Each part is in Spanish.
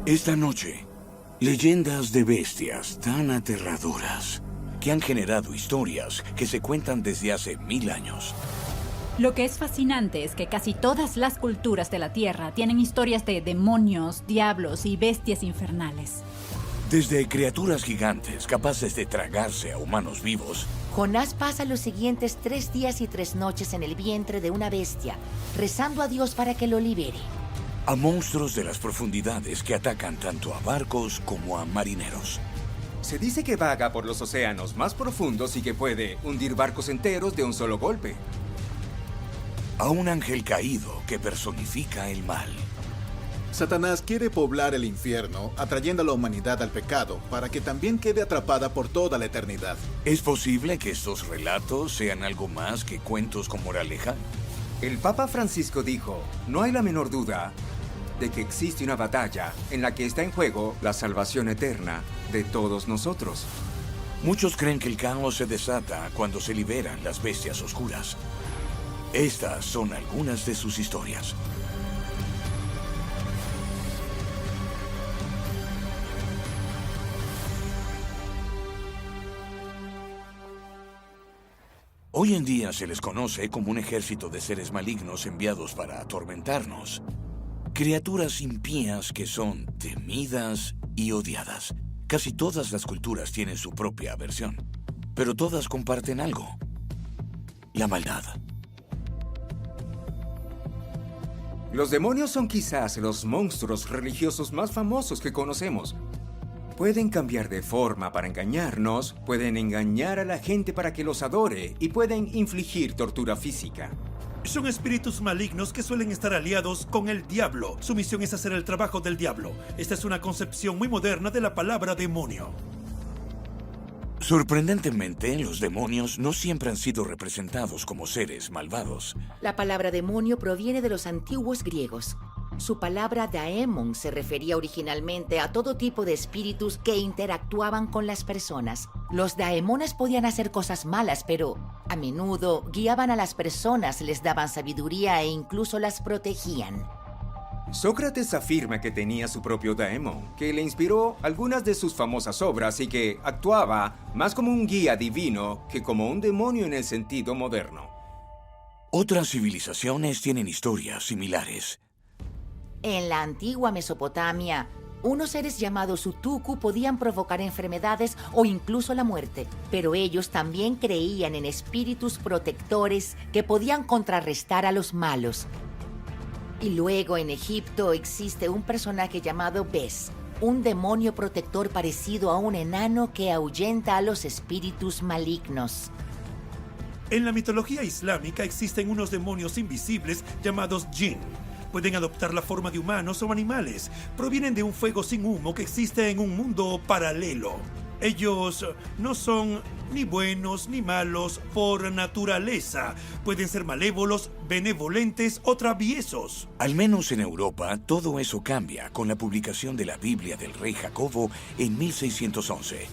Esta noche, leyendas de bestias tan aterradoras que han generado historias que se cuentan desde hace 1000 años. Lo que es fascinante es que casi todas las culturas de la Tierra tienen historias de demonios, diablos y bestias infernales. Desde criaturas gigantes capaces de tragarse a humanos vivos, Jonás pasa los siguientes 3 días y 3 noches en el vientre de una bestia, rezando a Dios para que lo libere. a monstruos de las profundidades que atacan tanto a barcos como a marineros. Se dice que vaga por los océanos más profundos y que puede hundir barcos enteros de un solo golpe. A un ángel caído que personifica el mal. Satanás quiere poblar el infierno, atrayendo a la humanidad al pecado, para que también quede atrapada por toda la eternidad. ¿Es posible que estos relatos sean algo más que cuentos con moraleja? El Papa Francisco dijo, no hay la menor duda de que existe una batalla en la que está en juego la salvación eterna de todos nosotros. Muchos creen que el caos se desata cuando se liberan las bestias oscuras. Estas son algunas de sus historias. Hoy en día se les conoce como un ejército de seres malignos enviados para atormentarnos. Criaturas impías que son temidas y odiadas. Casi todas las culturas tienen su propia versión, pero todas comparten algo: la maldad. Los demonios son quizás los monstruos religiosos más famosos que conocemos. Pueden cambiar de forma para engañarnos, pueden engañar a la gente para que los adore y pueden infligir tortura física. Son espíritus malignos que suelen estar aliados con el diablo. Su misión es hacer el trabajo del diablo. Esta es una concepción muy moderna de la palabra demonio. Sorprendentemente, los demonios no siempre han sido representados como seres malvados. La palabra demonio proviene de los antiguos griegos. Su palabra daemon se refería originalmente a todo tipo de espíritus que interactuaban con las personas. Los daemones podían hacer cosas malas, pero a menudo guiaban a las personas, les daban sabiduría e incluso las protegían. Sócrates afirma que tenía su propio daemon, que le inspiró algunas de sus famosas obras y que actuaba más como un guía divino que como un demonio en el sentido moderno. Otras civilizaciones tienen historias similares. En la antigua Mesopotamia, unos seres llamados Utuku podían provocar enfermedades o incluso la muerte, pero ellos también creían en espíritus protectores que podían contrarrestar a los malos. Y luego en Egipto existe un personaje llamado Bes, un demonio protector parecido a un enano que ahuyenta a los espíritus malignos. En la mitología islámica existen unos demonios invisibles llamados jinn. Pueden adoptar la forma de humanos o animales. Provienen de un fuego sin humo que existe en un mundo paralelo. Ellos no son ni buenos ni malos por naturaleza. Pueden ser malévolos, benevolentes o traviesos. Al menos en Europa, todo eso cambia con la publicación de la Biblia del rey Jacobo en 1611.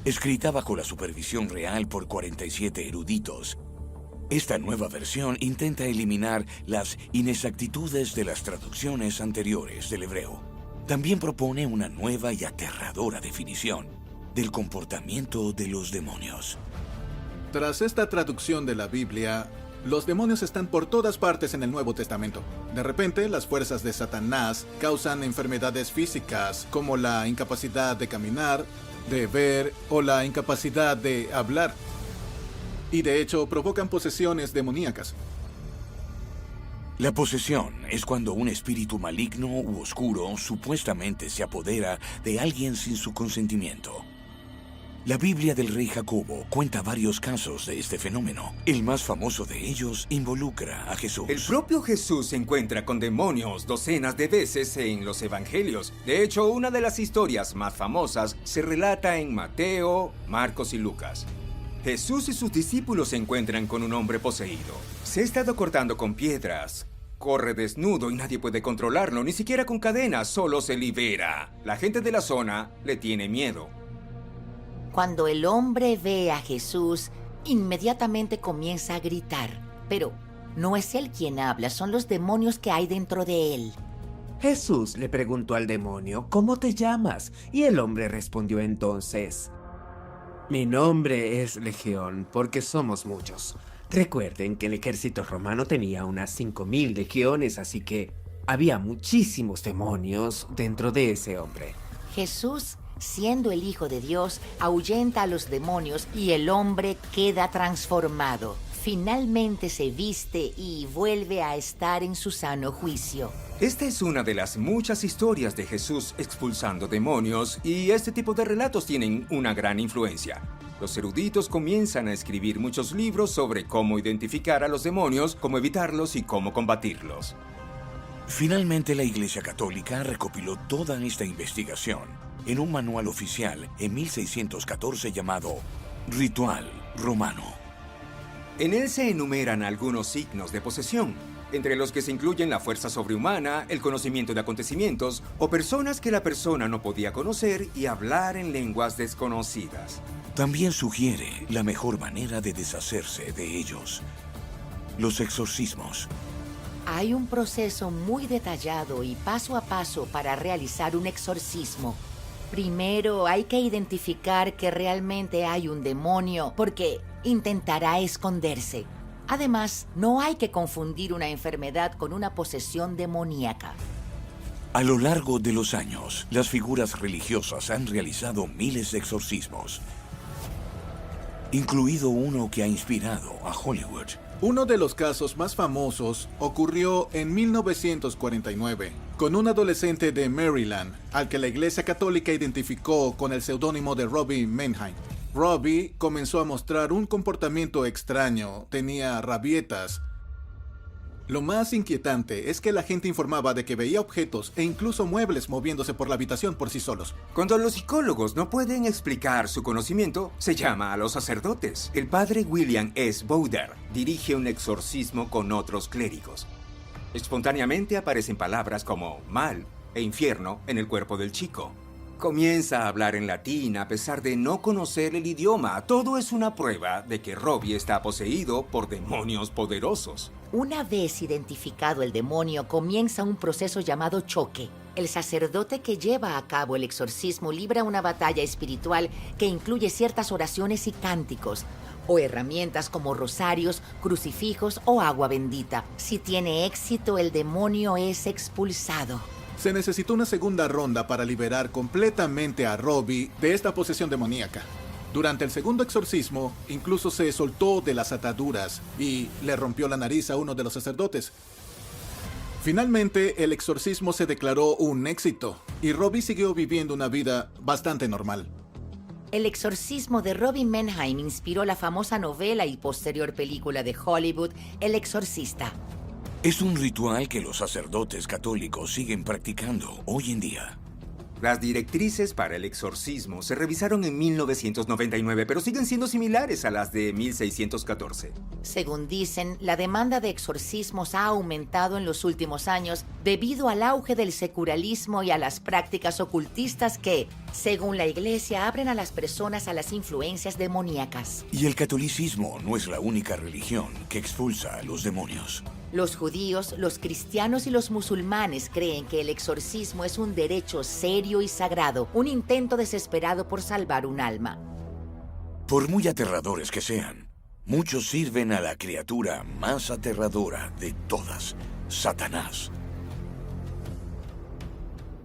Escrita bajo la supervisión real por 47 eruditos. Esta nueva versión intenta eliminar las inexactitudes de las traducciones anteriores del hebreo. También propone una nueva y aterradora definición del comportamiento de los demonios. Tras esta traducción de la Biblia, los demonios están por todas partes en el Nuevo Testamento. De repente, las fuerzas de Satanás causan enfermedades físicas, como la incapacidad de caminar, de ver o la incapacidad de hablar. Y de hecho, provocan posesiones demoníacas. La posesión es cuando un espíritu maligno u oscuro supuestamente se apodera de alguien sin su consentimiento. La Biblia del rey Jacobo cuenta varios casos de este fenómeno. El más famoso de ellos involucra a Jesús. El propio Jesús se encuentra con demonios docenas de veces en los evangelios. De hecho, una de las historias más famosas se relata en Mateo, Marcos y Lucas. Jesús y sus discípulos se encuentran con un hombre poseído. Se ha estado cortando con piedras. Corre desnudo y nadie puede controlarlo, ni siquiera con cadenas, solo se libera. La gente de la zona le tiene miedo. Cuando el hombre ve a Jesús, inmediatamente comienza a gritar. Pero no es él quien habla, son los demonios que hay dentro de él. Jesús le preguntó al demonio, ¿cómo te llamas? Y el hombre respondió entonces, mi nombre es Legión, porque somos muchos. Recuerden que el ejército romano tenía unas 5.000 legiones, así que había muchísimos demonios dentro de ese hombre. Jesús, siendo el Hijo de Dios, ahuyenta a los demonios y el hombre queda transformado. Finalmente se viste y vuelve a estar en su sano juicio. Esta es una de las muchas historias de Jesús expulsando demonios, y este tipo de relatos tienen una gran influencia. Los eruditos comienzan a escribir muchos libros sobre cómo identificar a los demonios, cómo evitarlos y cómo combatirlos. Finalmente, la Iglesia Católica recopiló toda esta investigación en un manual oficial en 1614 llamado Ritual Romano. En él se enumeran algunos signos de posesión, entre los que se incluyen la fuerza sobrehumana, el conocimiento de acontecimientos o personas que la persona no podía conocer y hablar en lenguas desconocidas. También sugiere la mejor manera de deshacerse de ellos: los exorcismos. Hay un proceso muy detallado y paso a paso para realizar un exorcismo. Primero hay que identificar que realmente hay un demonio, porque intentará esconderse. Además, no hay que confundir una enfermedad con una posesión demoníaca. A lo largo de los años, las figuras religiosas han realizado miles de exorcismos, incluido uno que ha inspirado a Hollywood. Uno de los casos más famosos ocurrió en 1949 con un adolescente de Maryland al que la Iglesia Católica identificó con el seudónimo de Robbie Mannheim. Robbie comenzó a mostrar un comportamiento extraño, tenía rabietas. Lo más inquietante es que la gente informaba de que veía objetos e incluso muebles moviéndose por la habitación por sí solos. Cuando los psicólogos no pueden explicar su conocimiento, se llama a los sacerdotes. El padre William S. Bowder dirige un exorcismo con otros clérigos. Espontáneamente aparecen palabras como mal e infierno en el cuerpo del chico. Comienza a hablar en latín a pesar de no conocer el idioma. Todo es una prueba de que Robbie está poseído por demonios poderosos. Una vez identificado el demonio, comienza un proceso llamado choque. El sacerdote que lleva a cabo el exorcismo libra una batalla espiritual que incluye ciertas oraciones y cánticos, o herramientas como rosarios, crucifijos o agua bendita. Si tiene éxito, el demonio es expulsado. Se necesitó una segunda ronda para liberar completamente a Robbie de esta posesión demoníaca. Durante el segundo exorcismo, incluso se soltó de las ataduras y le rompió la nariz a uno de los sacerdotes. Finalmente, el exorcismo se declaró un éxito y Robbie siguió viviendo una vida bastante normal. El exorcismo de Robbie Mannheim inspiró la famosa novela y posterior película de Hollywood, El Exorcista. Es un ritual que los sacerdotes católicos siguen practicando hoy en día. Las directrices para el exorcismo se revisaron en 1999, pero siguen siendo similares a las de 1614. Según dicen, la demanda de exorcismos ha aumentado en los últimos años debido al auge del secularismo y a las prácticas ocultistas que, según la Iglesia, abren a las personas a las influencias demoníacas. Y el catolicismo no es la única religión que expulsa a los demonios. Los judíos, los cristianos y los musulmanes creen que el exorcismo es un derecho serio y sagrado, un intento desesperado por salvar un alma. Por muy aterradores que sean, muchos sirven a la criatura más aterradora de todas, Satanás.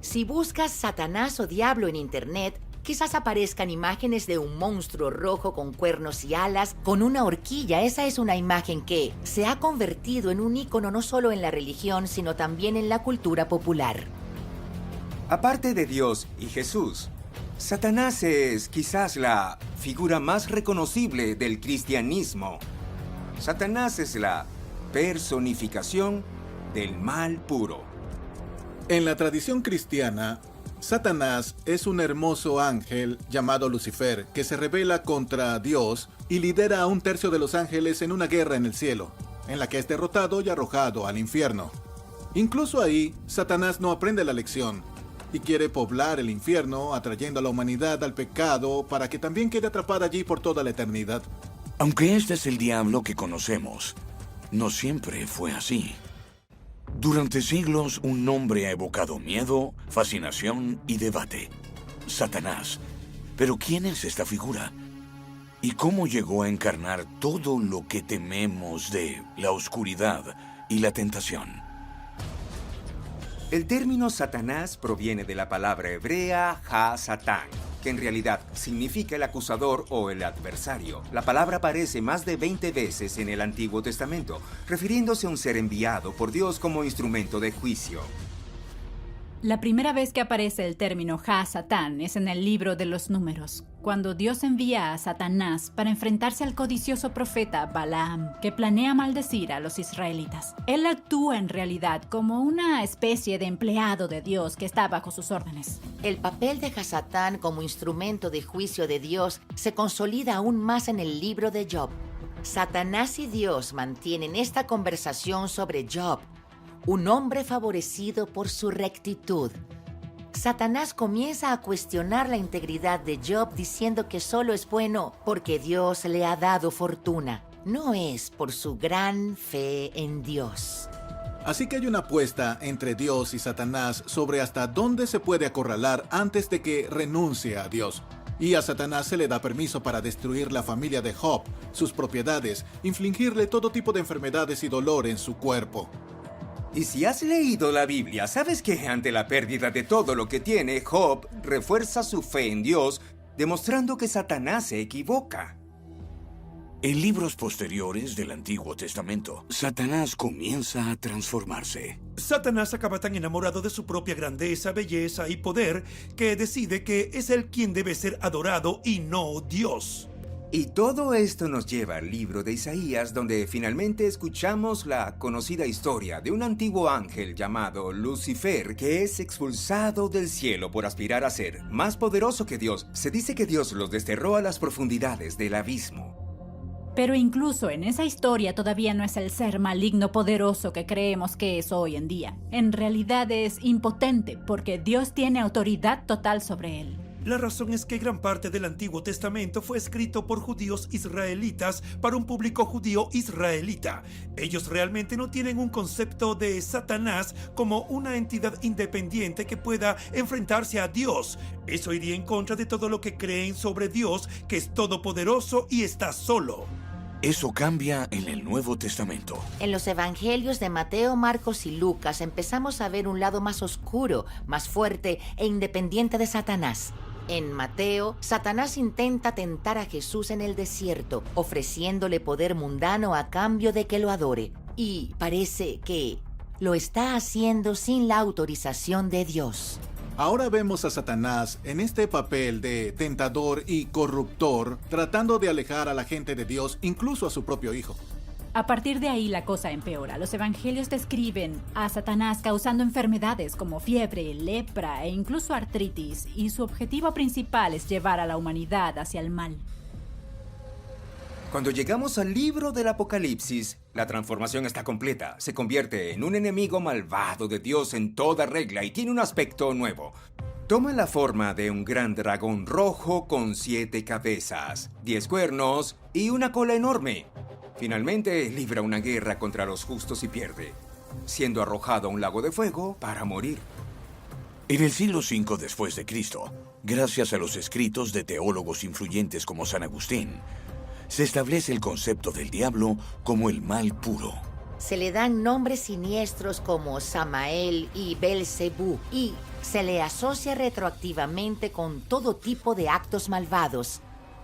Si buscas Satanás o Diablo en Internet, quizás aparezcan imágenes de un monstruo rojo con cuernos y alas, con una horquilla. Esa es una imagen que se ha convertido en un ícono no solo en la religión, sino también en la cultura popular. Aparte de Dios y Jesús, Satanás es quizás la figura más reconocible del cristianismo. Satanás es la personificación del mal puro. En la tradición cristiana, Satanás es un hermoso ángel llamado Lucifer que se rebela contra Dios y lidera a 1/3 de los ángeles en una guerra en el cielo, en la que es derrotado y arrojado al infierno. Incluso ahí, Satanás no aprende la lección y quiere poblar el infierno, atrayendo a la humanidad al pecado para que también quede atrapada allí por toda la eternidad. Aunque este es el diablo que conocemos, no siempre fue así. Durante siglos, un nombre ha evocado miedo, fascinación y debate. Satanás. Pero ¿quién es esta figura? ¿Y cómo llegó a encarnar todo lo que tememos de la oscuridad y la tentación? El término Satanás proviene de la palabra hebrea ha-satán, que en realidad significa el acusador o el adversario. La palabra aparece más de 20 veces en el Antiguo Testamento, refiriéndose a un ser enviado por Dios como instrumento de juicio. La primera vez que aparece el término Ha-Satán es en el libro de los Números, cuando Dios envía a Satanás para enfrentarse al codicioso profeta Balaam, que planea maldecir a los israelitas. Él actúa en realidad como una especie de empleado de Dios que está bajo sus órdenes. El papel de Hasatán como instrumento de juicio de Dios se consolida aún más en el libro de Job. Satanás y Dios mantienen esta conversación sobre Job, un hombre favorecido por su rectitud. Satanás comienza a cuestionar la integridad de Job diciendo que solo es bueno porque Dios le ha dado fortuna. No es por su gran fe en Dios. Así que hay una apuesta entre Dios y Satanás sobre hasta dónde se puede acorralar antes de que renuncie a Dios. Y a Satanás se le da permiso para destruir la familia de Job, sus propiedades, infligirle todo tipo de enfermedades y dolor en su cuerpo. Y si has leído la Biblia, sabes que ante la pérdida de todo lo que tiene, Job refuerza su fe en Dios, demostrando que Satanás se equivoca. En libros posteriores del Antiguo Testamento, Satanás comienza a transformarse. Satanás acaba tan enamorado de su propia grandeza, belleza y poder que decide que es él quien debe ser adorado y no Dios. Y todo esto nos lleva al libro de Isaías, donde finalmente escuchamos la conocida historia de un antiguo ángel llamado Lucifer, que es expulsado del cielo por aspirar a ser más poderoso que Dios. Se dice que Dios los desterró a las profundidades del abismo. Pero incluso en esa historia todavía no es el ser maligno poderoso que creemos que es hoy en día. En realidad es impotente porque Dios tiene autoridad total sobre él. La razón es que gran parte del Antiguo Testamento fue escrito por judíos israelitas para un público judío israelita. Ellos realmente no tienen un concepto de Satanás como una entidad independiente que pueda enfrentarse a Dios. Eso iría en contra de todo lo que creen sobre Dios, que es todopoderoso y está solo. Eso cambia en el Nuevo Testamento. En los evangelios de Mateo, Marcos y Lucas empezamos a ver un lado más oscuro, más fuerte e independiente de Satanás. En Mateo, Satanás intenta tentar a Jesús en el desierto, ofreciéndole poder mundano a cambio de que lo adore. Y parece que lo está haciendo sin la autorización de Dios. Ahora vemos a Satanás en este papel de tentador y corruptor, tratando de alejar a la gente de Dios, incluso a su propio hijo. A partir de ahí la cosa empeora. Los evangelios describen a Satanás causando enfermedades como fiebre, lepra e incluso artritis, y su objetivo principal es llevar a la humanidad hacia el mal. Cuando llegamos al libro del Apocalipsis, la transformación está completa. Se convierte en un enemigo malvado de Dios en toda regla y tiene un aspecto nuevo. Toma la forma de un gran dragón rojo con 7 cabezas, 10 cuernos y una cola enorme. Finalmente libra una guerra contra los justos y pierde, siendo arrojado a un lago de fuego para morir. En el siglo V después de Cristo, gracias a los escritos de teólogos influyentes como San Agustín, se establece el concepto del diablo como el mal puro. Se le dan nombres siniestros como Samael y Belcebú y se le asocia retroactivamente con todo tipo de actos malvados.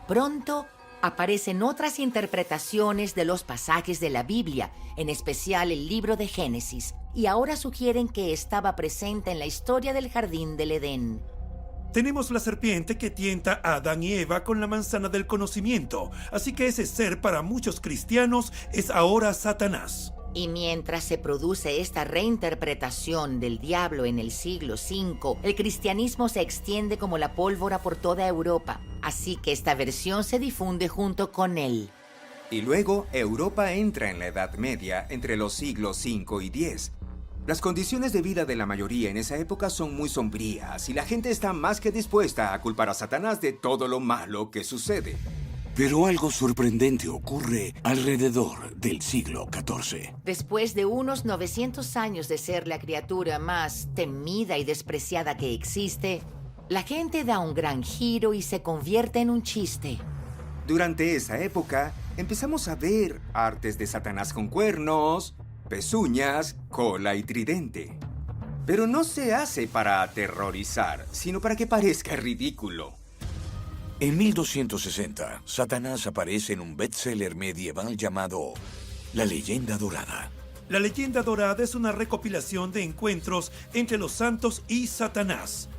Pronto aparecen otras interpretaciones de los pasajes de la Biblia, en especial el libro de Génesis, y ahora sugieren que estaba presente en la historia del jardín del Edén. Tenemos la serpiente que tienta a Adán y Eva con la manzana del conocimiento, así que ese ser para muchos cristianos es ahora Satanás. Y mientras se produce esta reinterpretación del diablo en el siglo V, el cristianismo se extiende como la pólvora por toda Europa, así que esta versión se difunde junto con él. Y luego Europa entra en la Edad Media entre los siglos V y X. Las condiciones de vida de la mayoría en esa época son muy sombrías y la gente está más que dispuesta a culpar a Satanás de todo lo malo que sucede. Pero algo sorprendente ocurre alrededor del siglo XIV. Después de unos 900 años de ser la criatura más temida y despreciada que existe, la gente da un gran giro y se convierte en un chiste. Durante esa época, empezamos a ver artes de Satanás con cuernos, pezuñas, cola y tridente. Pero no se hace para aterrorizar, sino para que parezca ridículo. En 1260, Satanás aparece en un bestseller medieval llamado La Leyenda Dorada. La Leyenda Dorada es una recopilación de encuentros entre los santos y Satanás.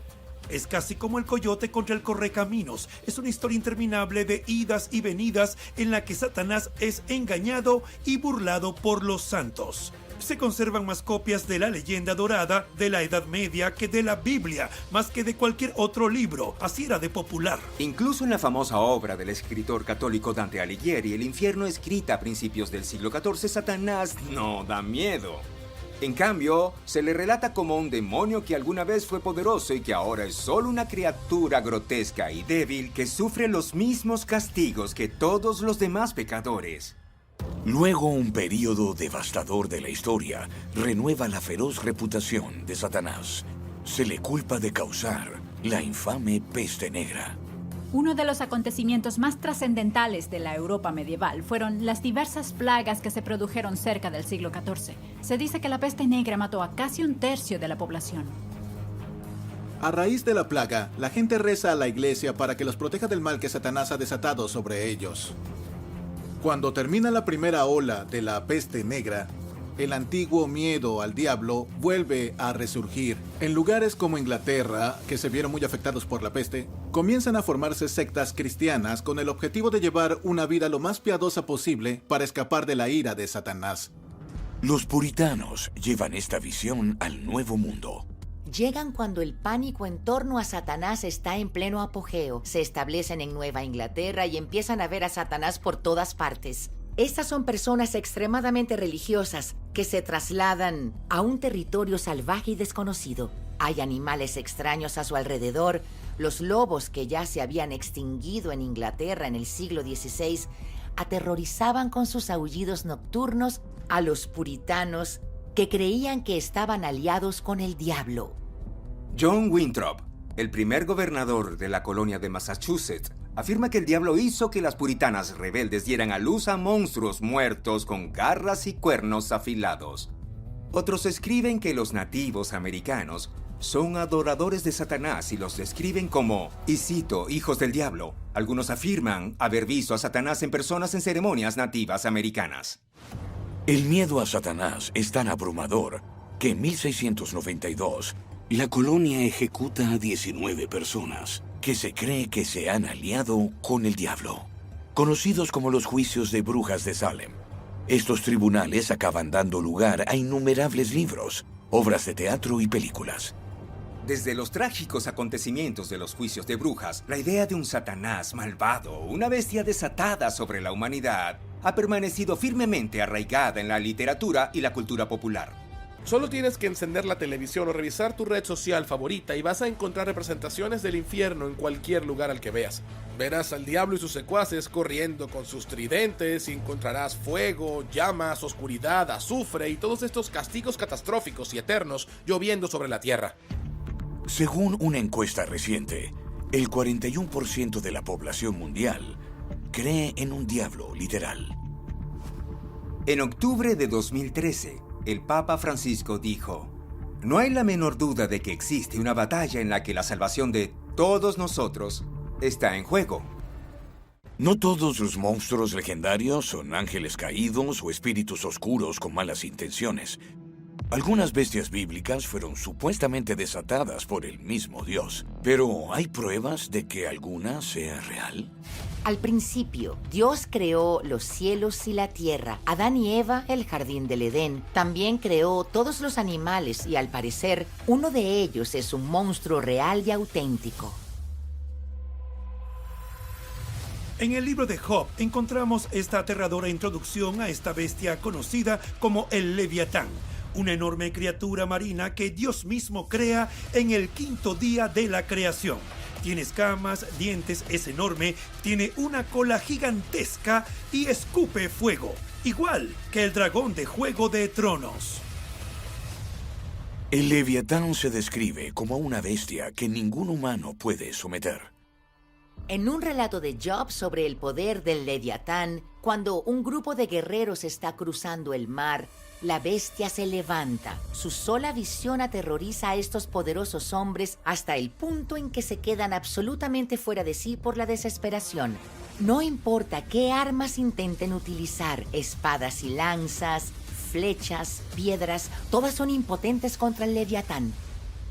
Es casi como el coyote contra el correcaminos. Es una historia interminable de idas y venidas en la que Satanás es engañado y burlado por los santos. Se conservan más copias de la Leyenda Dorada de la Edad Media que de la Biblia, más que de cualquier otro libro. Así era de popular. Incluso en la famosa obra del escritor católico Dante Alighieri, El infierno, escrita a principios del siglo XIV, Satanás no da miedo. En cambio, se le relata como un demonio que alguna vez fue poderoso y que ahora es solo una criatura grotesca y débil que sufre los mismos castigos que todos los demás pecadores. Luego, un período devastador de la historia renueva la feroz reputación de Satanás. Se le culpa de causar la infame peste negra. Uno de los acontecimientos más trascendentales de la Europa medieval fueron las diversas plagas que se produjeron cerca del siglo XIV. Se dice que la peste negra mató a casi un tercio de la población. A raíz de la plaga, la gente reza a la iglesia para que los proteja del mal que Satanás ha desatado sobre ellos. Cuando termina la primera ola de la peste negra, el antiguo miedo al diablo vuelve a resurgir. En lugares como Inglaterra, que se vieron muy afectados por la peste, comienzan a formarse sectas cristianas con el objetivo de llevar una vida lo más piadosa posible para escapar de la ira de Satanás. Los puritanos llevan esta visión al Nuevo Mundo. Llegan cuando el pánico en torno a Satanás está en pleno apogeo. Se establecen en Nueva Inglaterra y empiezan a ver a Satanás por todas partes. Estas son personas extremadamente religiosas que se trasladan a un territorio salvaje y desconocido. Hay animales extraños a su alrededor. Los lobos, que ya se habían extinguido en Inglaterra en el siglo XVI, aterrorizaban con sus aullidos nocturnos a los puritanos que creían que estaban aliados con el diablo. John Winthrop, el primer gobernador de la colonia de Massachusetts, afirma que el diablo hizo que las puritanas rebeldes dieran a luz a monstruos muertos con garras y cuernos afilados. Otros escriben que los nativos americanos son adoradores de Satanás y los describen como, y cito, hijos del diablo. Algunos afirman haber visto a Satanás en personas en ceremonias nativas americanas. El miedo a Satanás es tan abrumador que en 1692 la colonia ejecuta a 19 personas que se cree que se han aliado con el diablo, conocidos como los juicios de brujas de Salem. Estos tribunales acaban dando lugar a innumerables libros, obras de teatro y películas. Desde los trágicos acontecimientos de los juicios de brujas, la idea de un Satanás malvado, una bestia desatada sobre la humanidad, ha permanecido firmemente arraigada en la literatura y la cultura popular. Solo tienes que encender la televisión o revisar tu red social favorita y vas a encontrar representaciones del infierno en cualquier lugar al que veas. Verás al diablo y sus secuaces corriendo con sus tridentes y encontrarás fuego, llamas, oscuridad, azufre y todos estos castigos catastróficos y eternos lloviendo sobre la tierra. Según una encuesta reciente, el 41% de la población mundial cree en un diablo literal. En octubre de 2013, el Papa Francisco dijo: "No hay la menor duda de que existe una batalla en la que la salvación de todos nosotros está en juego". No todos los monstruos legendarios son ángeles caídos o espíritus oscuros con malas intenciones. Algunas bestias bíblicas fueron supuestamente desatadas por el mismo Dios, pero ¿hay pruebas de que alguna sea real? Al principio, Dios creó los cielos y la tierra, Adán y Eva, el jardín del Edén. También creó todos los animales y, al parecer, uno de ellos es un monstruo real y auténtico. En el libro de Job encontramos esta aterradora introducción a esta bestia conocida como el Leviatán, una enorme criatura marina que Dios mismo crea en el quinto día de la creación. Tiene escamas, dientes, es enorme, tiene una cola gigantesca y escupe fuego, igual que el dragón de Juego de Tronos. El Leviatán se describe como una bestia que ningún humano puede someter. En un relato de Job sobre el poder del Leviatán, cuando un grupo de guerreros está cruzando el mar, la bestia se levanta. Su sola visión aterroriza a estos poderosos hombres hasta el punto en que se quedan absolutamente fuera de sí por la desesperación. No importa qué armas intenten utilizar, espadas y lanzas, flechas, piedras, todas son impotentes contra el Leviatán.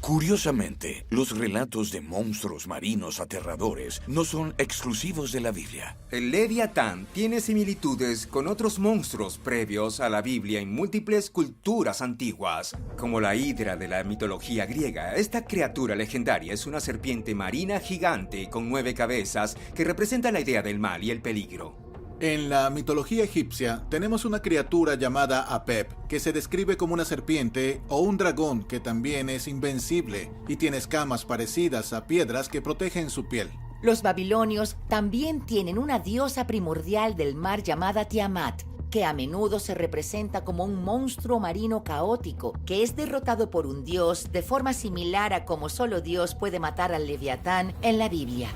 Curiosamente, los relatos de monstruos marinos aterradores no son exclusivos de la Biblia. El Leviatán tiene similitudes con otros monstruos previos a la Biblia en múltiples culturas antiguas, como la hidra de la mitología griega. Esta criatura legendaria es una serpiente marina gigante con 9 cabezas que representa la idea del mal y el peligro. En la mitología egipcia tenemos una criatura llamada Apep, que se describe como una serpiente o un dragón que también es invencible y tiene escamas parecidas a piedras que protegen su piel. Los babilonios también tienen una diosa primordial del mar llamada Tiamat, que a menudo se representa como un monstruo marino caótico, que es derrotado por un dios de forma similar a como solo Dios puede matar al Leviatán en la Biblia.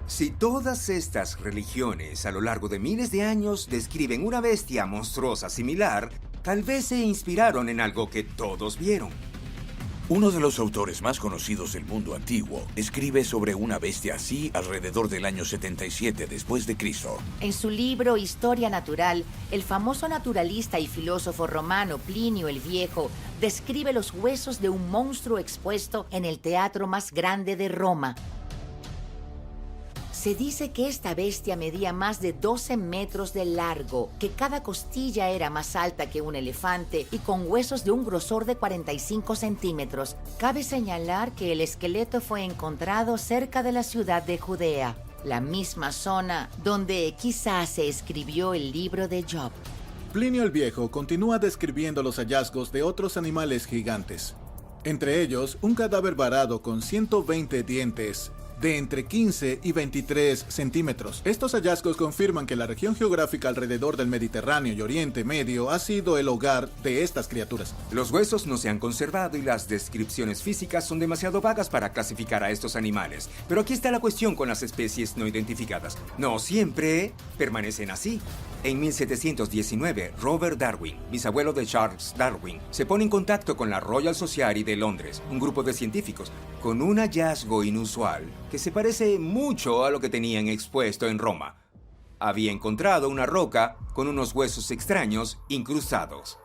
Si todas estas religiones a lo largo de miles de años describen una bestia monstruosa similar, tal vez se inspiraron en algo que todos vieron. Uno de los autores más conocidos del mundo antiguo escribe sobre una bestia así alrededor del año 77 después de Cristo. En su libro Historia Natural, el famoso naturalista y filósofo romano Plinio el Viejo describe los huesos de un monstruo expuesto en el teatro más grande de Roma. Se dice que esta bestia medía más de 12 metros de largo, que cada costilla era más alta que un elefante y con huesos de un grosor de 45 centímetros. Cabe señalar que el esqueleto fue encontrado cerca de la ciudad de Judea, la misma zona donde quizás se escribió el libro de Job. Plinio el Viejo continúa describiendo los hallazgos de otros animales gigantes. Entre ellos, un cadáver varado con 120 dientes, de entre 15 y 23 centímetros. Estos hallazgos confirman que la región geográfica alrededor del Mediterráneo y Oriente Medio ha sido el hogar de estas criaturas. Los huesos no se han conservado y las descripciones físicas son demasiado vagas para clasificar a estos animales. Pero aquí está la cuestión con las especies no identificadas. No siempre permanecen así. En 1719, Robert Darwin, bisabuelo de Charles Darwin, se pone en contacto con la Royal Society de Londres, un grupo de científicos, con un hallazgo inusual que se parece mucho a lo que tenían expuesto en Roma. Había encontrado una roca con unos huesos extraños incrustados.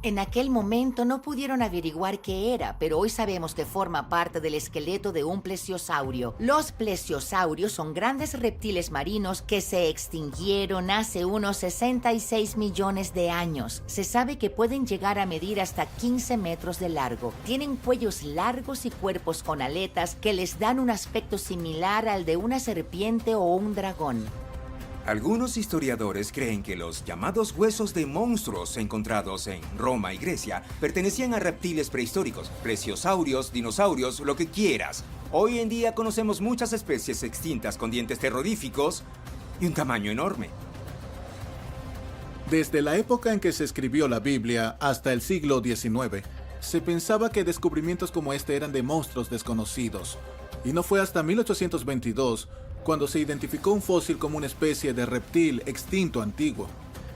En aquel momento no pudieron averiguar qué era, pero hoy sabemos que forma parte del esqueleto de un plesiosaurio. Los plesiosaurios son grandes reptiles marinos que se extinguieron hace unos 66 millones de años. Se sabe que pueden llegar a medir hasta 15 metros de largo. Tienen cuellos largos y cuerpos con aletas que les dan un aspecto similar al de una serpiente o un dragón. Algunos historiadores creen que los llamados huesos de monstruos encontrados en Roma y Grecia pertenecían a reptiles prehistóricos, plesiosaurios, dinosaurios, lo que quieras. Hoy en día conocemos muchas especies extintas con dientes terroríficos y un tamaño enorme. Desde la época en que se escribió la Biblia hasta el siglo XIX, se pensaba que descubrimientos como este eran de monstruos desconocidos. Y no fue hasta 1822 cuando se identificó un fósil como una especie de reptil extinto antiguo.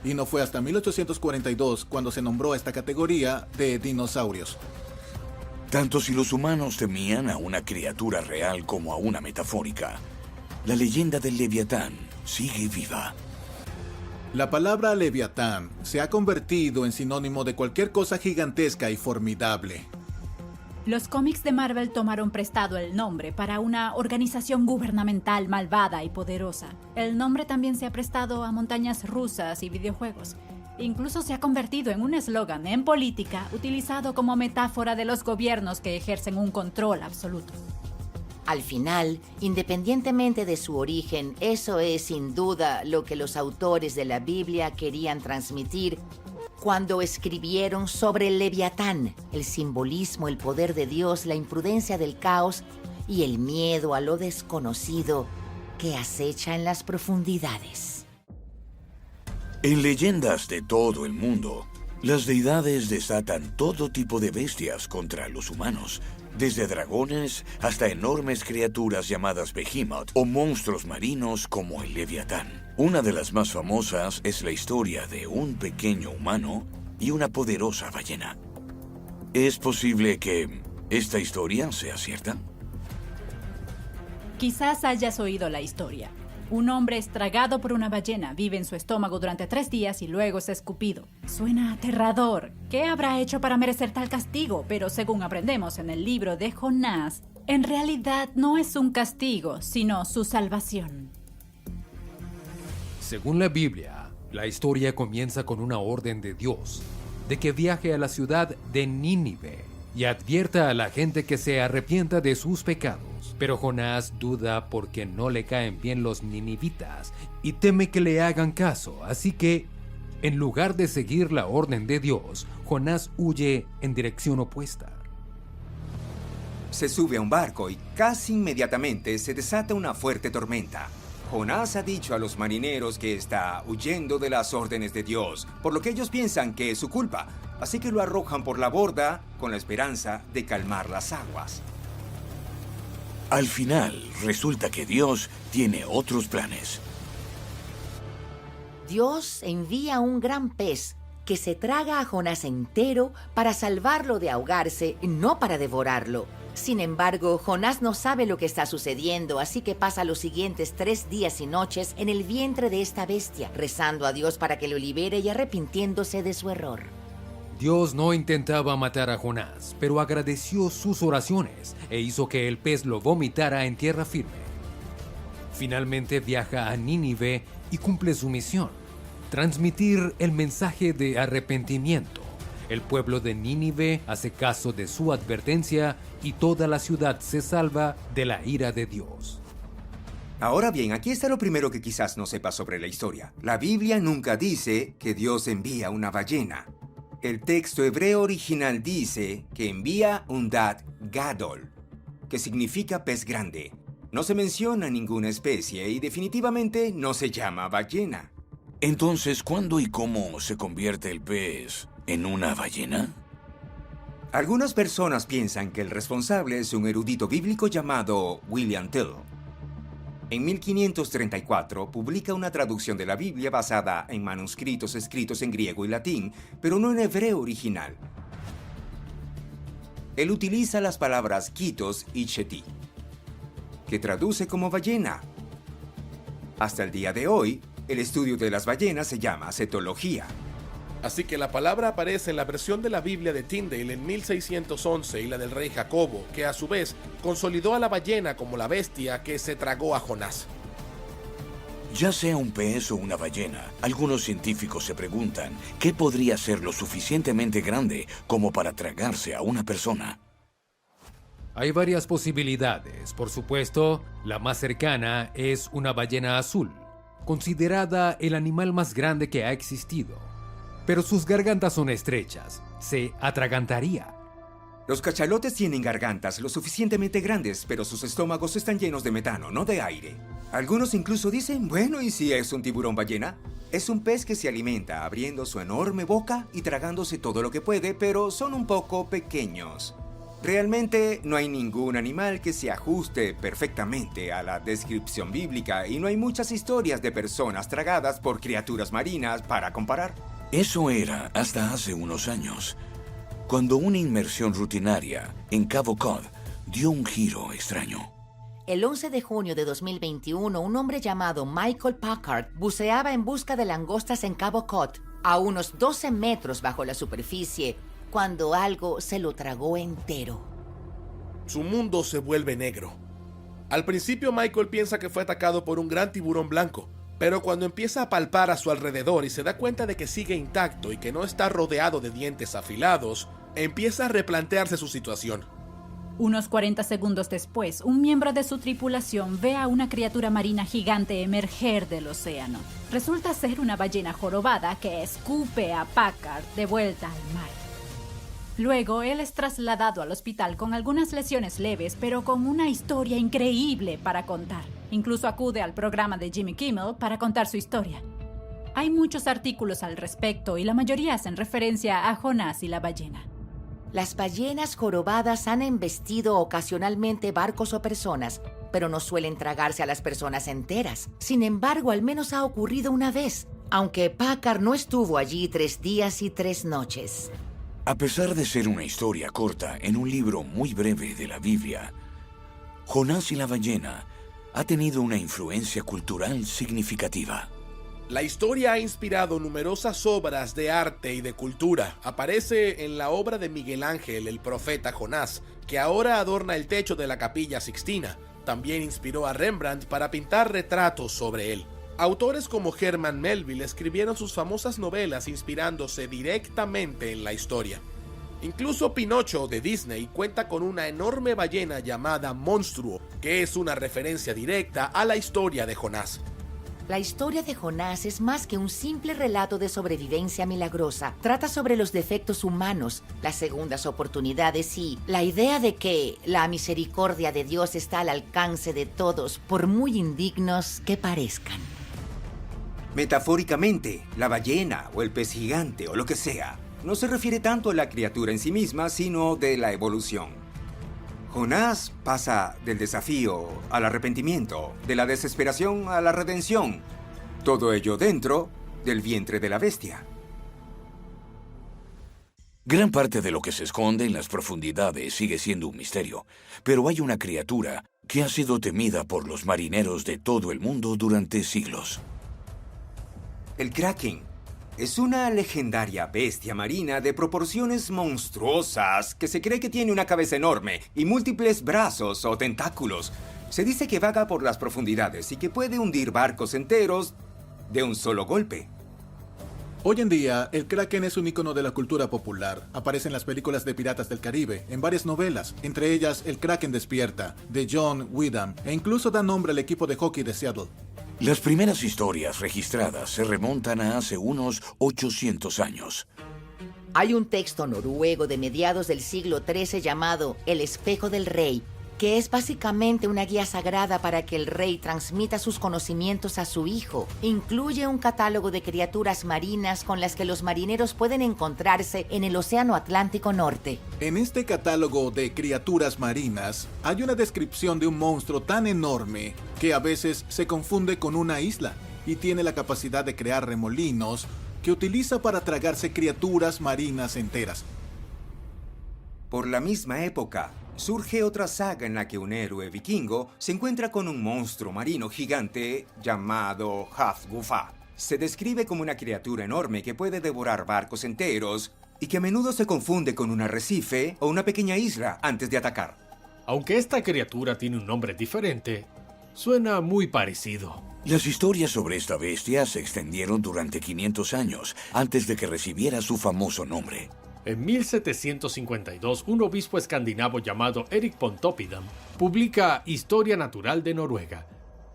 Y no fue hasta 1842 cuando se nombró a esta categoría de dinosaurios. Tanto si los humanos temían a una criatura real como a una metafórica, la leyenda del Leviatán sigue viva. La palabra Leviatán se ha convertido en sinónimo de cualquier cosa gigantesca y formidable. Los cómics de Marvel tomaron prestado el nombre para una organización gubernamental malvada y poderosa. El nombre también se ha prestado a montañas rusas y videojuegos. Incluso se ha convertido en un eslogan en política utilizado como metáfora de los gobiernos que ejercen un control absoluto. Al final, independientemente de su origen, eso es sin duda lo que los autores de la Biblia querían transmitir cuando escribieron sobre el Leviatán, el simbolismo, el poder de Dios, la imprudencia del caos y el miedo a lo desconocido que acecha en las profundidades. En leyendas de todo el mundo, las deidades desatan todo tipo de bestias contra los humanos, desde dragones hasta enormes criaturas llamadas Behemoth o monstruos marinos como el Leviatán. Una de las más famosas es la historia de un pequeño humano y una poderosa ballena. ¿Es posible que esta historia sea cierta? Quizás hayas oído la historia. Un hombre es tragado por una ballena, vive en su estómago durante 3 días y luego es escupido. Suena aterrador. ¿Qué habrá hecho para merecer tal castigo? Pero según aprendemos en el libro de Jonás, en realidad no es un castigo, sino su salvación. Según la Biblia, la historia comienza con una orden de Dios, de que viaje a la ciudad de Nínive y advierta a la gente que se arrepienta de sus pecados. Pero Jonás duda porque no le caen bien los ninivitas y teme que le hagan caso, así que, en lugar de seguir la orden de Dios, Jonás huye en dirección opuesta. Se sube a un barco y casi inmediatamente se desata una fuerte tormenta. Jonás ha dicho a los marineros que está huyendo de las órdenes de Dios, por lo que ellos piensan que es su culpa, así que lo arrojan por la borda con la esperanza de calmar las aguas. Al final, resulta que Dios tiene otros planes. Dios envía un gran pez que se traga a Jonás entero para salvarlo de ahogarse, no para devorarlo. Sin embargo, Jonás no sabe lo que está sucediendo, así que pasa los siguientes 3 días y noches en el vientre de esta bestia, rezando a Dios para que lo libere y arrepintiéndose de su error. Dios no intentaba matar a Jonás, pero agradeció sus oraciones e hizo que el pez lo vomitara en tierra firme. Finalmente viaja a Nínive y cumple su misión: transmitir el mensaje de arrepentimiento. El pueblo de Nínive hace caso de su advertencia y toda la ciudad se salva de la ira de Dios. Ahora bien, aquí está lo primero que quizás no sepas sobre la historia. La Biblia nunca dice que Dios envía una ballena. El texto hebreo original dice que envía un dad gadol, que significa pez grande. No se menciona ninguna especie y definitivamente no se llama ballena. Entonces, ¿cuándo y cómo se convierte el pez en una ballena? Algunas personas piensan que el responsable es un erudito bíblico llamado William Tell. En 1534 publica una traducción de la Biblia basada en manuscritos escritos en griego y latín, pero no en hebreo original. Él utiliza las palabras kitos y cheti, que traduce como ballena. Hasta el día de hoy, el estudio de las ballenas se llama cetología. Así que la palabra aparece en la versión de la Biblia de Tyndale en 1611 y la del rey Jacobo, que a su vez consolidó a la ballena como la bestia que se tragó a Jonás. Ya sea un pez o una ballena, algunos científicos se preguntan qué podría ser lo suficientemente grande como para tragarse a una persona. Hay varias posibilidades. Por supuesto, la más cercana es una ballena azul, considerada el animal más grande que ha existido. Pero sus gargantas son estrechas, se atragantaría. Los cachalotes tienen gargantas lo suficientemente grandes, pero sus estómagos están llenos de metano, no de aire. Algunos incluso dicen, bueno, ¿y si es un tiburón ballena? Es un pez que se alimenta abriendo su enorme boca y tragándose todo lo que puede, pero son un poco pequeños. Realmente no hay ningún animal que se ajuste perfectamente a la descripción bíblica y no hay muchas historias de personas tragadas por criaturas marinas para comparar. Eso era hasta hace unos años, cuando una inmersión rutinaria en Cabo Cod dio un giro extraño. El 11 de junio de 2021, un hombre llamado Michael Packard buceaba en busca de langostas en Cabo Cod, a unos 12 metros bajo la superficie, cuando algo se lo tragó entero. Su mundo se vuelve negro. Al principio Michael piensa que fue atacado por un gran tiburón blanco, pero cuando empieza a palpar a su alrededor y se da cuenta de que sigue intacto y que no está rodeado de dientes afilados, empieza a replantearse su situación. Unos 40 segundos después, un miembro de su tripulación ve a una criatura marina gigante emerger del océano. Resulta ser una ballena jorobada que escupe a Packard de vuelta al mar. Luego, él es trasladado al hospital con algunas lesiones leves, pero con una historia increíble para contar. Incluso acude al programa de Jimmy Kimmel para contar su historia. Hay muchos artículos al respecto y la mayoría hacen referencia a Jonás y la ballena. Las ballenas jorobadas han embestido ocasionalmente barcos o personas, pero no suelen tragarse a las personas enteras. Sin embargo, al menos ha ocurrido una vez, aunque Packard no estuvo allí 3 días y 3 noches. A pesar de ser una historia corta en un libro muy breve de la Biblia, Jonás y la ballena ha tenido una influencia cultural significativa. La historia ha inspirado numerosas obras de arte y de cultura. Aparece en la obra de Miguel Ángel, el profeta Jonás, que ahora adorna el techo de la Capilla Sixtina. También inspiró a Rembrandt para pintar retratos sobre él. Autores como Herman Melville escribieron sus famosas novelas inspirándose directamente en la historia. Incluso Pinocho de Disney cuenta con una enorme ballena llamada Monstruo, que es una referencia directa a la historia de Jonás. La historia de Jonás es más que un simple relato de sobrevivencia milagrosa. Trata sobre los defectos humanos, las segundas oportunidades y la idea de que la misericordia de Dios está al alcance de todos, por muy indignos que parezcan. Metafóricamente, la ballena o el pez gigante o lo que sea, no se refiere tanto a la criatura en sí misma, sino de la evolución. Jonás pasa del desafío al arrepentimiento, de la desesperación a la redención. Todo ello dentro del vientre de la bestia. Gran parte de lo que se esconde en las profundidades sigue siendo un misterio, pero hay una criatura que ha sido temida por los marineros de todo el mundo durante siglos. El Kraken es una legendaria bestia marina de proporciones monstruosas que se cree que tiene una cabeza enorme y múltiples brazos o tentáculos. Se dice que vaga por las profundidades y que puede hundir barcos enteros de un solo golpe. Hoy en día, el Kraken es un icono de la cultura popular. Aparece en las películas de Piratas del Caribe, en varias novelas, entre ellas El Kraken despierta, de John Wyndham, e incluso da nombre al equipo de hockey de Seattle. Las primeras historias registradas se remontan a hace unos 800 años. Hay un texto noruego de mediados del siglo XIII llamado El espejo del rey, que es básicamente una guía sagrada para que el rey transmita sus conocimientos a su hijo. Incluye un catálogo de criaturas marinas con las que los marineros pueden encontrarse en el Océano Atlántico Norte. En este catálogo de criaturas marinas, hay una descripción de un monstruo tan enorme que a veces se confunde con una isla y tiene la capacidad de crear remolinos que utiliza para tragarse criaturas marinas enteras. Por la misma época, surge otra saga en la que un héroe vikingo se encuentra con un monstruo marino gigante llamado Hafgufa. Se describe como una criatura enorme que puede devorar barcos enteros y que a menudo se confunde con un arrecife o una pequeña isla antes de atacar. Aunque esta criatura tiene un nombre diferente, suena muy parecido. Las historias sobre esta bestia se extendieron durante 500 años antes de que recibiera su famoso nombre. En 1752, un obispo escandinavo llamado Erik Pontoppidan publica Historia Natural de Noruega.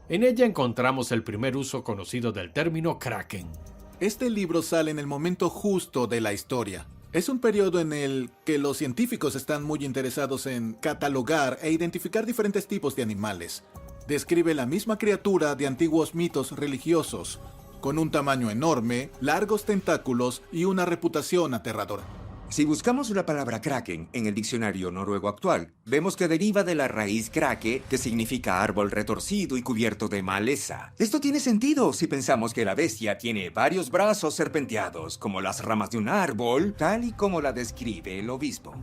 En ella encontramos el primer uso conocido del término Kraken. Este libro sale en el momento justo de la historia. Es un periodo en el que los científicos están muy interesados en catalogar e identificar diferentes tipos de animales. Describe la misma criatura de antiguos mitos religiosos, con un tamaño enorme, largos tentáculos y una reputación aterradora. Si buscamos la palabra kraken en el diccionario noruego actual, vemos que deriva de la raíz krake, que significa árbol retorcido y cubierto de maleza. Esto tiene sentido si pensamos que la bestia tiene varios brazos serpenteados, como las ramas de un árbol, tal y como la describe el obispo.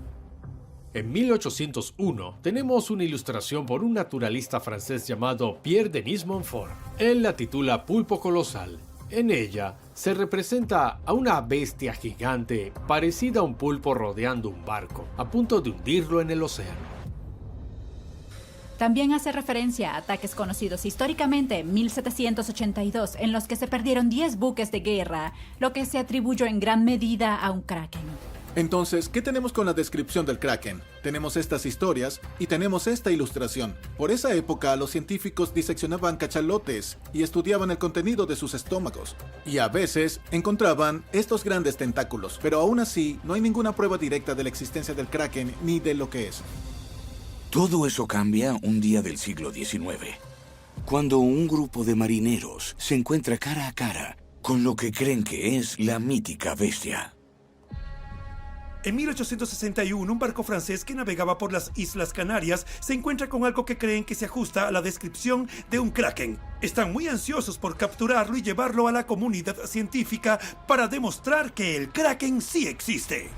En 1801 tenemos una ilustración por un naturalista francés llamado Pierre-Denis Montfort. Él la titula Pulpo colosal. En ella se representa a una bestia gigante parecida a un pulpo rodeando un barco, a punto de hundirlo en el océano. También hace referencia a ataques conocidos históricamente en 1782, en los que se perdieron 10 buques de guerra, lo que se atribuyó en gran medida a un kraken. Entonces, ¿qué tenemos con la descripción del Kraken? Tenemos estas historias y tenemos esta ilustración. Por esa época, los científicos diseccionaban cachalotes y estudiaban el contenido de sus estómagos. Y a veces encontraban estos grandes tentáculos, pero aún así no hay ninguna prueba directa de la existencia del Kraken ni de lo que es. Todo eso cambia un día del siglo XIX, cuando un grupo de marineros se encuentra cara a cara con lo que creen que es la mítica bestia. En 1861, un barco francés que navegaba por las Islas Canarias se encuentra con algo que creen que se ajusta a la descripción de un kraken. Están muy ansiosos por capturarlo y llevarlo a la comunidad científica para demostrar que el kraken sí existe.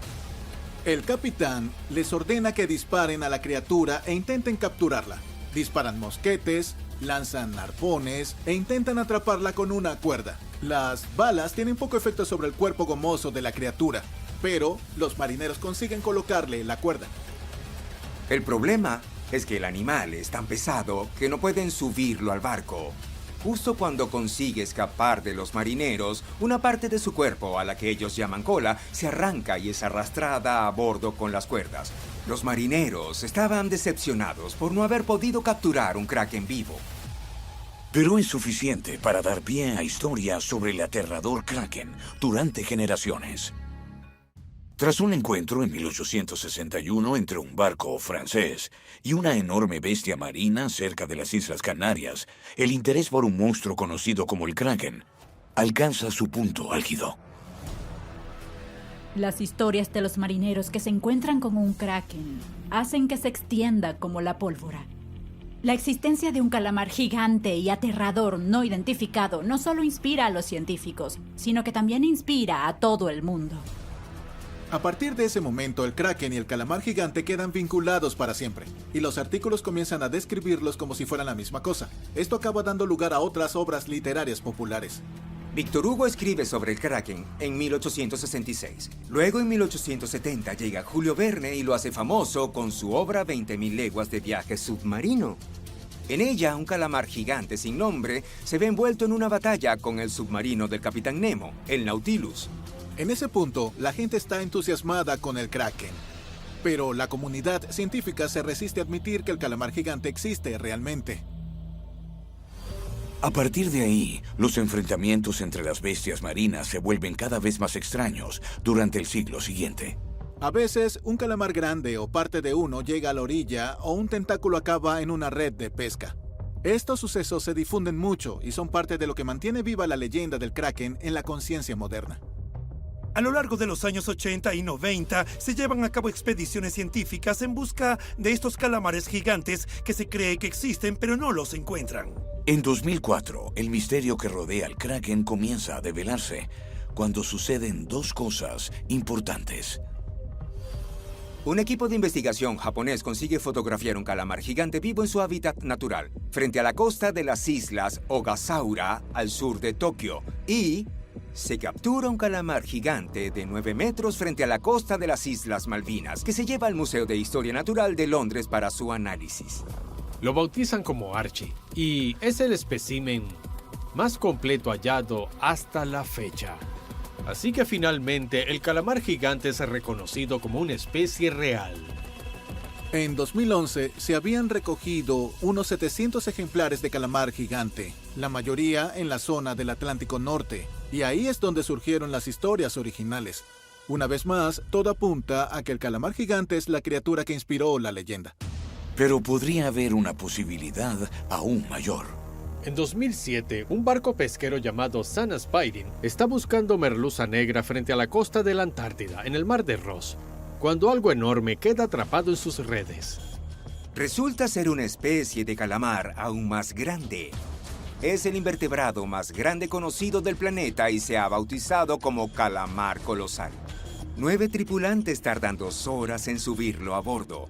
El capitán les ordena que disparen a la criatura e intenten capturarla. Disparan mosquetes, lanzan arpones e intentan atraparla con una cuerda. Las balas tienen poco efecto sobre el cuerpo gomoso de la criatura, pero los marineros consiguen colocarle la cuerda. El problema es que el animal es tan pesado que no pueden subirlo al barco. Justo cuando consigue escapar de los marineros, una parte de su cuerpo, a la que ellos llaman cola, se arranca y es arrastrada a bordo con las cuerdas. Los marineros estaban decepcionados por no haber podido capturar un kraken vivo. Pero es suficiente para dar pie a historias sobre el aterrador kraken durante generaciones. Tras un encuentro en 1861 entre un barco francés y una enorme bestia marina cerca de las Islas Canarias, el interés por un monstruo conocido como el kraken alcanza su punto álgido. Las historias de los marineros que se encuentran con un kraken hacen que se extienda como la pólvora. La existencia de un calamar gigante y aterrador no identificado no solo inspira a los científicos, sino que también inspira a todo el mundo. A partir de ese momento, el kraken y el calamar gigante quedan vinculados para siempre, y los artículos comienzan a describirlos como si fueran la misma cosa. Esto acaba dando lugar a otras obras literarias populares. Víctor Hugo escribe sobre el kraken en 1866. Luego, en 1870, llega Julio Verne y lo hace famoso con su obra 20.000 leguas de viaje submarino. En ella, un calamar gigante sin nombre se ve envuelto en una batalla con el submarino del Capitán Nemo, el Nautilus. En ese punto, la gente está entusiasmada con el kraken. Pero la comunidad científica se resiste a admitir que el calamar gigante existe realmente. A partir de ahí, los enfrentamientos entre las bestias marinas se vuelven cada vez más extraños durante el siglo siguiente. A veces, un calamar grande o parte de uno llega a la orilla o un tentáculo acaba en una red de pesca. Estos sucesos se difunden mucho y son parte de lo que mantiene viva la leyenda del kraken en la conciencia moderna. A lo largo de los años 80 y 90 se llevan a cabo expediciones científicas en busca de estos calamares gigantes que se cree que existen pero no los encuentran. En 2004, el misterio que rodea al kraken comienza a develarse cuando suceden dos cosas importantes. Un equipo de investigación japonés consigue fotografiar un calamar gigante vivo en su hábitat natural, frente a la costa de las islas Ogasawara, al sur de Tokio, y se captura un calamar gigante de 9 metros frente a la costa de las Islas Malvinas, que se lleva al Museo de Historia Natural de Londres para su análisis. Lo bautizan como Archie y es el espécimen más completo hallado hasta la fecha. Así que finalmente el calamar gigante es reconocido como una especie real. En 2011 se habían recogido unos 700 ejemplares de calamar gigante, la mayoría en la zona del Atlántico Norte, y ahí es donde surgieron las historias originales. Una vez más, todo apunta a que el calamar gigante es la criatura que inspiró la leyenda. Pero podría haber una posibilidad aún mayor. En 2007, un barco pesquero llamado San Spiring está buscando merluza negra frente a la costa de la Antártida, en el mar de Ross, cuando algo enorme queda atrapado en sus redes. Resulta ser una especie de calamar aún más grande. Es el invertebrado más grande conocido del planeta y se ha bautizado como calamar colosal. 9 tripulantes tardan 2 horas en subirlo a bordo.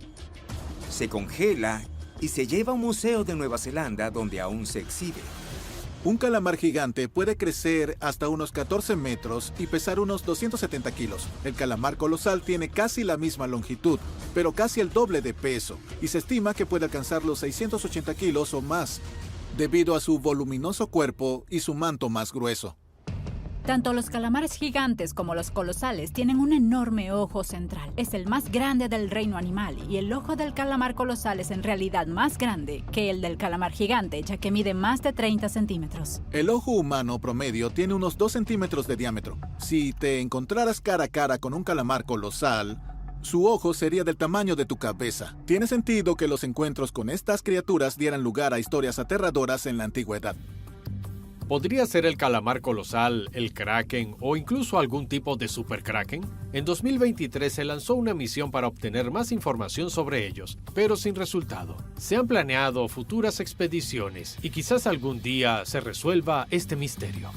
Se congela y se lleva a un museo de Nueva Zelanda donde aún se exhibe. Un calamar gigante puede crecer hasta unos 14 metros y pesar unos 270 kilos. El calamar colosal tiene casi la misma longitud, pero casi el doble de peso, y se estima que puede alcanzar los 680 kilos o más, debido a su voluminoso cuerpo y su manto más grueso. Tanto los calamares gigantes como los colosales tienen un enorme ojo central. Es el más grande del reino animal y el ojo del calamar colosal es en realidad más grande que el del calamar gigante, ya que mide más de 30 centímetros. El ojo humano promedio tiene unos 2 centímetros de diámetro. Si te encontraras cara a cara con un calamar colosal, su ojo sería del tamaño de tu cabeza. Tiene sentido que los encuentros con estas criaturas dieran lugar a historias aterradoras en la antigüedad. ¿Podría ser el calamar colosal, el kraken o incluso algún tipo de superkraken? En 2023 se lanzó una misión para obtener más información sobre ellos, pero sin resultado. Se han planeado futuras expediciones y quizás algún día se resuelva este misterio.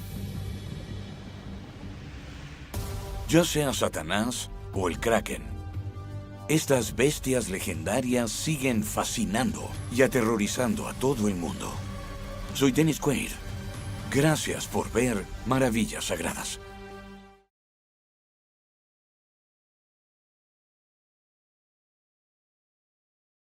Ya sea Satanás o el Kraken, estas bestias legendarias siguen fascinando y aterrorizando a todo el mundo. Soy Dennis Quaid. Gracias por ver Maravillas Sagradas.